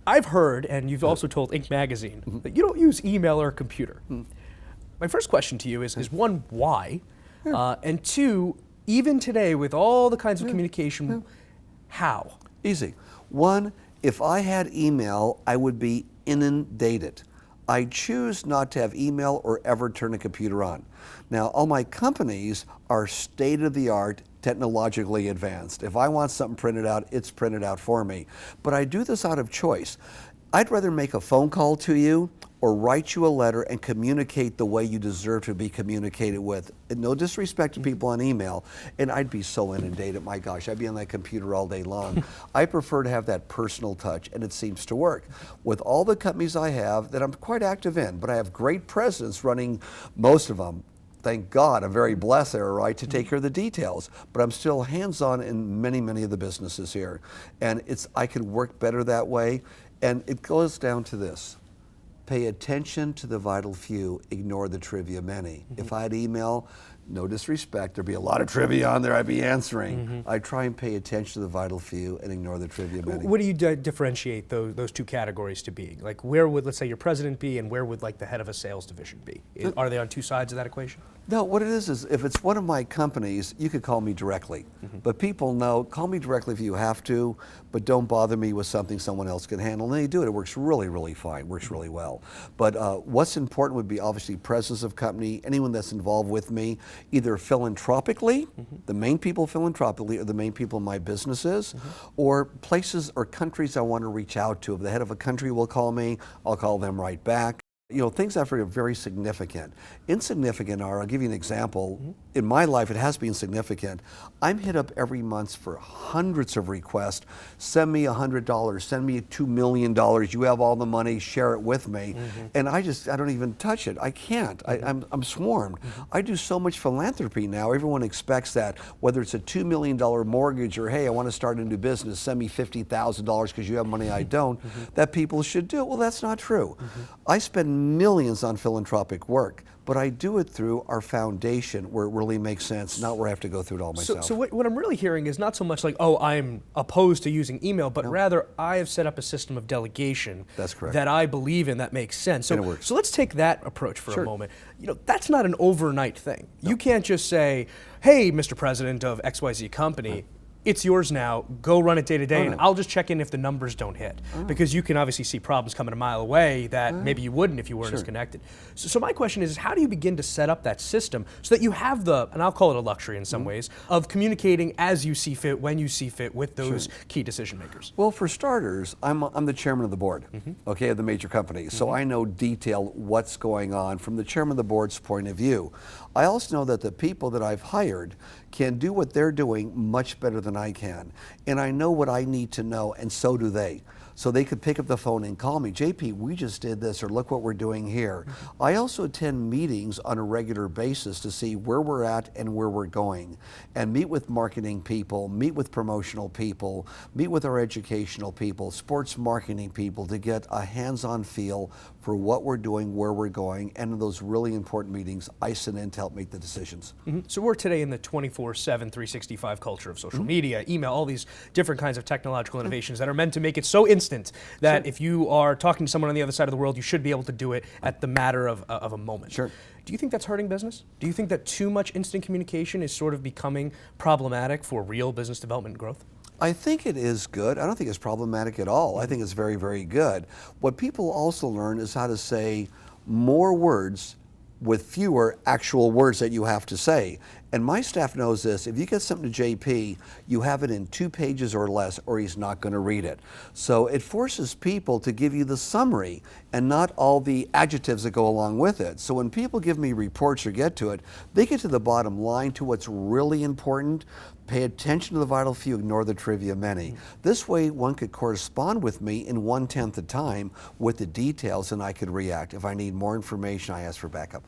I've heard, and you've also told Inc. magazine, that you don't use email or computer. My first question to you is one, why? And two, even today with all the kinds of communication, how? Easy. One, if I had email, I would be inundated. I choose not to have email or ever turn a computer on. Now, all my companies are state-of-the-art, technologically advanced. If I want something printed out, it's printed out for me. But I do this out of choice. I'd rather make a phone call to you or write you a letter and communicate the way you deserve to be communicated with. And no disrespect to people on email, and I'd be so inundated, my gosh, I'd be on that computer all day long. I prefer to have that personal touch, and it seems to work. With all the companies I have that I'm quite active in, but I have great presidents running most of them. Thank God, I'm very blessed there, right, to take care of the details. But I'm still hands-on in many, many of the businesses here. And I could work better that way. And it goes down to this. Pay attention to the vital few, ignore the trivia many. If I had email, no disrespect, there'd be a lot of trivia on there I'd be answering. I try and pay attention to the vital few and ignore the trivia many. What do you differentiate those two categories to be? Like where would, let's say, your president be and where would like the head of a sales division be? Are they on two sides of that equation? No, what it is if it's one of my companies, you could call me directly. But people know, call me directly if you have to, but don't bother me with something someone else can handle. And they do it. It works really, really fine, works really well. But what's important would be obviously presence of company, anyone that's involved with me, either philanthropically, the main people philanthropically, or the main people in my businesses, or places or countries I want to reach out to. If the head of a country will call me, I'll call them right back. You know, things I feel are very significant. Insignificant are, I'll give you an example. In my life, it has been significant. I'm hit up every month for hundreds of requests. Send me $100, send me $2 million. You have all the money, share it with me. And I don't even touch it. I can't. I'm swarmed. I do so much philanthropy now. Everyone expects that, whether it's a $2 million mortgage or, hey, I want to start a new business, send me $50,000 because you have money I don't, that people should do it. Well, that's not true. I spend millions on philanthropic work, but I do it through our foundation where it really makes sense, not where I have to go through it all myself. So what I'm really hearing is not so much like, oh, I'm opposed to using email, but rather I have set up a system of delegation. That's correct. That I believe in that makes sense. So, and it works. So let's take that approach for a moment. You know, that's not an overnight thing. No. You can't just say, hey, Mr. President of XYZ company, it's yours now, go run it day to day, and I'll just check in if the numbers don't hit. Because you can obviously see problems coming a mile away that maybe you wouldn't if you weren't as connected. So my question is, how do you begin to set up that system so that you have the, and I'll call it a luxury in some ways, of communicating as you see fit, when you see fit with those key decision makers? Well, for starters, I'm the chairman of the board, okay, of the major companies. So I know detail what's going on from the chairman of the board's point of view. I also know that the people that I've hired can do what they're doing much better than I can. And I know what I need to know, and so do they. So they could pick up the phone and call me, JP, we just did this, or look what we're doing here. I also attend meetings on a regular basis to see where we're at and where we're going, and meet with marketing people, meet with promotional people, meet with our educational people, sports marketing people, to get a hands-on feel for what we're doing, where we're going, and in those really important meetings, I sit in to help make the decisions. So we're today in the 24/7, 365 culture of social media, email, all these different kinds of technological innovations that are meant to make it so instant that if you are talking to someone on the other side of the world, you should be able to do it at the matter of a moment. Do you think that's hurting business? Do you think that too much instant communication is sort of becoming problematic for real business development and growth? I think it is good. I don't think it's problematic at all. I think it's very, very good. What people also learn is how to say more words with fewer actual words that you have to say. And my staff knows this. If you get something to JP, you have it in 2 pages or less, or he's not going to read it. So it forces people to give you the summary and not all the adjectives that go along with it. So when people give me reports or get to it, they get to the bottom line, to what's really important. Pay attention to the vital few, ignore the trivia many. This way one could correspond with me in 1/10 the time with the details, and I could react. If I need more information, I ask for backup.